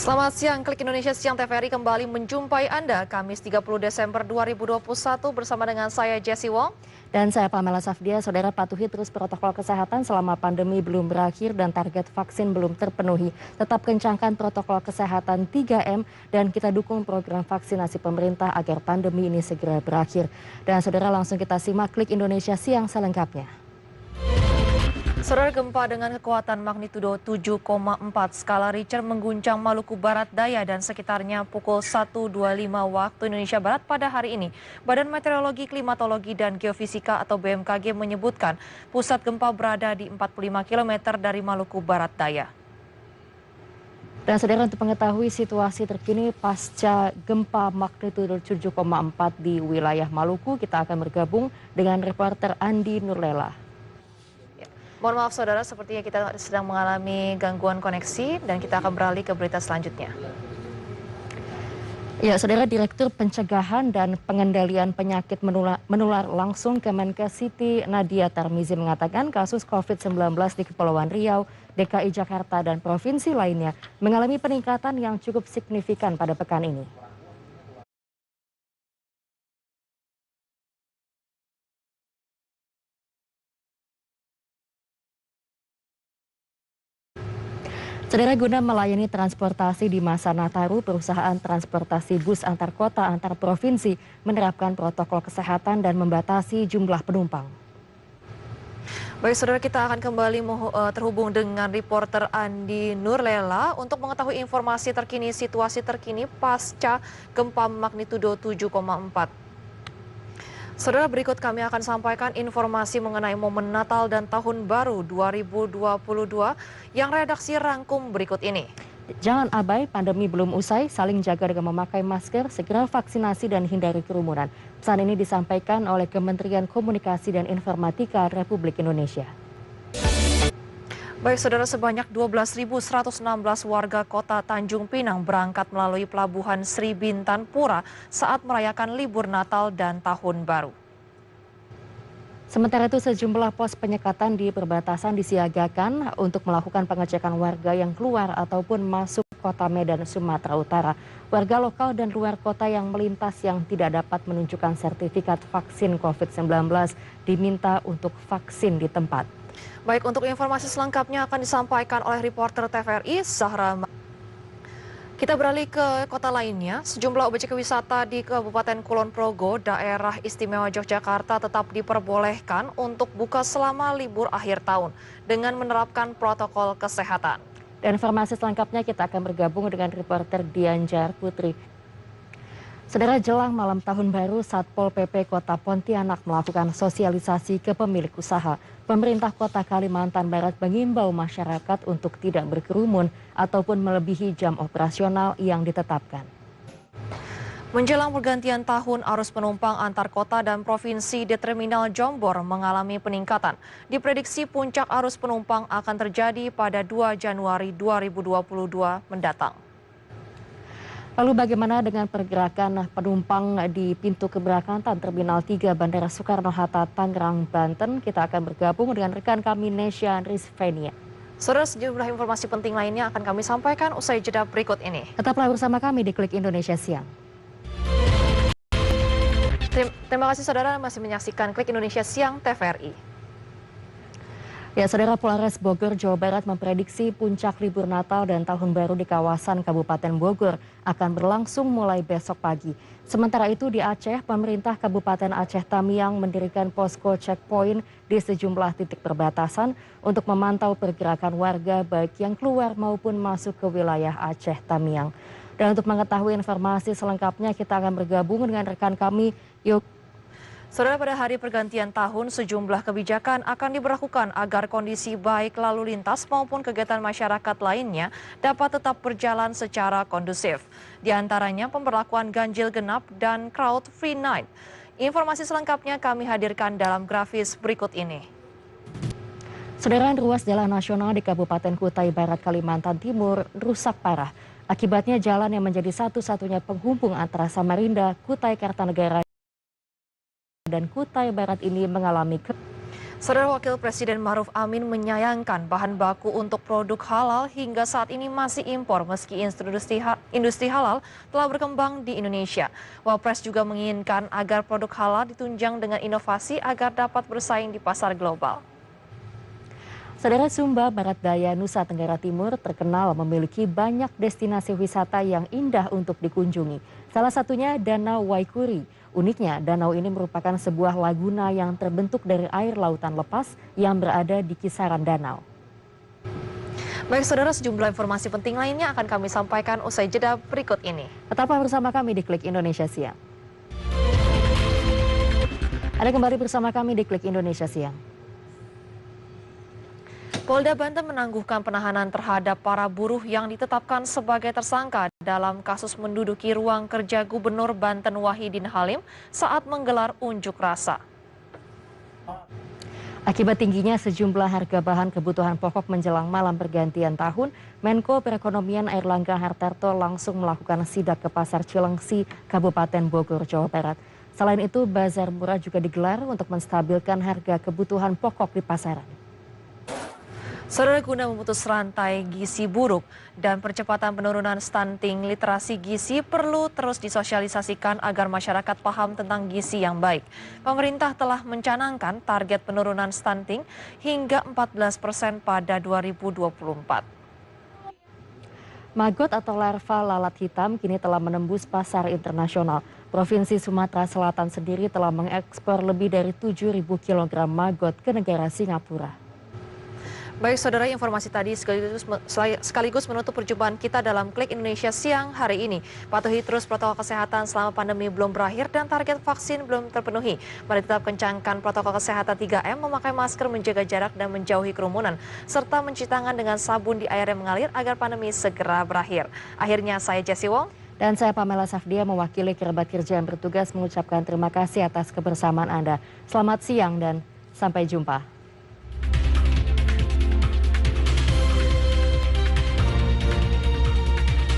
Selamat siang, Klik Indonesia Siang TVRI kembali menjumpai Anda Kamis 30 Desember 2021 bersama dengan saya Jessie Wong. Dan saya Pamela Safdia. Saudara, patuhi terus protokol kesehatan selama pandemi belum berakhir dan target vaksin belum terpenuhi. Tetap kencangkan protokol kesehatan 3M dan kita dukung program vaksinasi pemerintah agar pandemi ini segera berakhir. Dan saudara, langsung kita simak Klik Indonesia Siang selengkapnya. Saudara, gempa dengan kekuatan magnitudo 7,4 skala Richter mengguncang Maluku Barat Daya dan sekitarnya pukul 1.25 waktu Indonesia Barat pada hari ini. Badan Meteorologi, Klimatologi, dan Geofisika atau BMKG menyebutkan pusat gempa berada di 45 km dari Maluku Barat Daya. Dan saudara, untuk mengetahui situasi terkini pasca gempa magnitudo 7,4 di wilayah Maluku, kita akan bergabung dengan reporter Andi Nurlela. Mohon maaf saudara, sepertinya kita sedang mengalami gangguan koneksi dan kita akan beralih ke berita selanjutnya. Ya, saudara, Direktur Pencegahan dan Pengendalian Penyakit Menular langsung Kemenkes Siti Nadia Tarmizi mengatakan kasus COVID-19 di Kepulauan Riau, DKI Jakarta, dan provinsi lainnya mengalami peningkatan yang cukup signifikan pada pekan ini. Saudara, guna melayani transportasi di masa Nataru, perusahaan transportasi bus antar kota antar provinsi menerapkan protokol kesehatan dan membatasi jumlah penumpang. Baik saudara, kita akan kembali terhubung dengan reporter Andi Nurlela untuk mengetahui informasi terkini, situasi terkini pasca gempa magnitudo 7,4. Saudara, berikut kami akan sampaikan informasi mengenai momen Natal dan Tahun Baru 2022 yang redaksi rangkum berikut ini. Jangan abai, pandemi belum usai, saling jaga dengan memakai masker, segera vaksinasi dan hindari kerumunan. Pesan ini disampaikan oleh Kementerian Komunikasi dan Informatika Republik Indonesia. Baik saudara, sebanyak 12.116 warga kota Tanjung Pinang berangkat melalui pelabuhan Sri Bintan Pura saat merayakan libur Natal dan Tahun Baru. Sementara itu, sejumlah pos penyekatan di perbatasan disiagakan untuk melakukan pengecekan warga yang keluar ataupun masuk kota Medan, Sumatera Utara. Warga lokal dan luar kota yang melintas yang tidak dapat menunjukkan sertifikat vaksin COVID-19 diminta untuk vaksin di tempat. Baik, untuk informasi selengkapnya akan disampaikan oleh reporter TVRI Zahra. Kita beralih ke kota lainnya. Sejumlah objek wisata di Kabupaten Kulon Progo, daerah istimewa Yogyakarta tetap diperbolehkan untuk buka selama libur akhir tahun dengan menerapkan protokol kesehatan. Dan informasi selengkapnya kita akan bergabung dengan reporter Dianjar Putri. Saudara, jelang malam tahun baru, Satpol PP Kota Pontianak melakukan sosialisasi ke pemilik usaha. Pemerintah Kota Kalimantan Barat mengimbau masyarakat untuk tidak berkerumun ataupun melebihi jam operasional yang ditetapkan. Menjelang pergantian tahun, arus penumpang antar kota dan provinsi di Terminal Jombor mengalami peningkatan. Diprediksi puncak arus penumpang akan terjadi pada 2 Januari 2022 mendatang. Lalu bagaimana dengan pergerakan penumpang di pintu keberangkatan Terminal 3 Bandara Soekarno-Hatta, Tangerang, Banten? Kita akan bergabung dengan rekan kami Nesya Rizvenia. Saudara, sejumlah informasi penting lainnya akan kami sampaikan usai jeda berikut ini. Tetaplah bersama kami di Klik Indonesia Siang. Terima kasih saudara masih menyaksikan Klik Indonesia Siang TVRI. Ya, saudara, Polres Bogor, Jawa Barat memprediksi puncak libur Natal dan Tahun Baru di kawasan Kabupaten Bogor akan berlangsung mulai besok pagi. Sementara itu di Aceh, pemerintah Kabupaten Aceh Tamiang mendirikan posko checkpoint di sejumlah titik perbatasan untuk memantau pergerakan warga baik yang keluar maupun masuk ke wilayah Aceh Tamiang. Dan untuk mengetahui informasi selengkapnya kita akan bergabung dengan rekan kami Saudara, pada hari pergantian tahun, sejumlah kebijakan akan diberlakukan agar kondisi baik lalu lintas maupun kegiatan masyarakat lainnya dapat tetap berjalan secara kondusif. Di antaranya pemberlakuan ganjil genap dan crowd free night. Informasi selengkapnya kami hadirkan dalam grafis berikut ini. Saudara, ruas jalan nasional di Kabupaten Kutai Barat, Kalimantan Timur rusak parah. Akibatnya jalan yang menjadi satu-satunya penghubung antara Samarinda, Kutai Kartanegara, dan Kutai Barat ini mengalami Saudara Wakil Presiden Maruf Amin menyayangkan bahan baku untuk produk halal hingga saat ini masih impor meski industri halal telah berkembang di Indonesia. Wapres juga menginginkan agar produk halal ditunjang dengan inovasi agar dapat bersaing di pasar global. Saudara, Sumba, Barat Daya, Nusa Tenggara Timur terkenal memiliki banyak destinasi wisata yang indah untuk dikunjungi. Salah satunya Danau Waikuri. Uniknya, danau ini merupakan sebuah laguna yang terbentuk dari air lautan lepas yang berada di kisaran danau. Baik saudara, sejumlah informasi penting lainnya akan kami sampaikan usai jeda berikut ini. Tetaplah bersama kami di Klik Indonesia Siang. Anda kembali bersama kami di Klik Indonesia Siang. Polda Banten menangguhkan penahanan terhadap para buruh yang ditetapkan sebagai tersangka dalam kasus menduduki ruang kerja Gubernur Banten Wahidin Halim saat menggelar unjuk rasa. Akibat tingginya sejumlah harga bahan kebutuhan pokok menjelang malam pergantian tahun, Menko Perekonomian Airlangga Hartarto langsung melakukan sidak ke Pasar Cilengsi, Kabupaten Bogor, Jawa Barat. Selain itu, bazar murah juga digelar untuk menstabilkan harga kebutuhan pokok di pasaran. Saudara, guna memutus rantai gizi buruk dan percepatan penurunan stunting, literasi gizi perlu terus disosialisasikan agar masyarakat paham tentang gizi yang baik. Pemerintah telah mencanangkan target penurunan stunting hingga 14% pada 2024. Maggot atau larva lalat hitam kini telah menembus pasar internasional. Provinsi Sumatera Selatan sendiri telah mengekspor lebih dari 7.000 kg maggot ke negara Singapura. Baik saudara, informasi tadi sekaligus menutup perjumpaan kita dalam Klik Indonesia Siang hari ini. Patuhi terus protokol kesehatan selama pandemi belum berakhir dan target vaksin belum terpenuhi. Mari tetap kencangkan protokol kesehatan 3M, memakai masker, menjaga jarak dan menjauhi kerumunan, serta mencuci tangan dengan sabun di air yang mengalir agar pandemi segera berakhir. Akhirnya saya Jessie Wong. Dan saya Pamela Safdia mewakili kerabat kerja yang bertugas mengucapkan terima kasih atas kebersamaan Anda. Selamat siang dan sampai jumpa.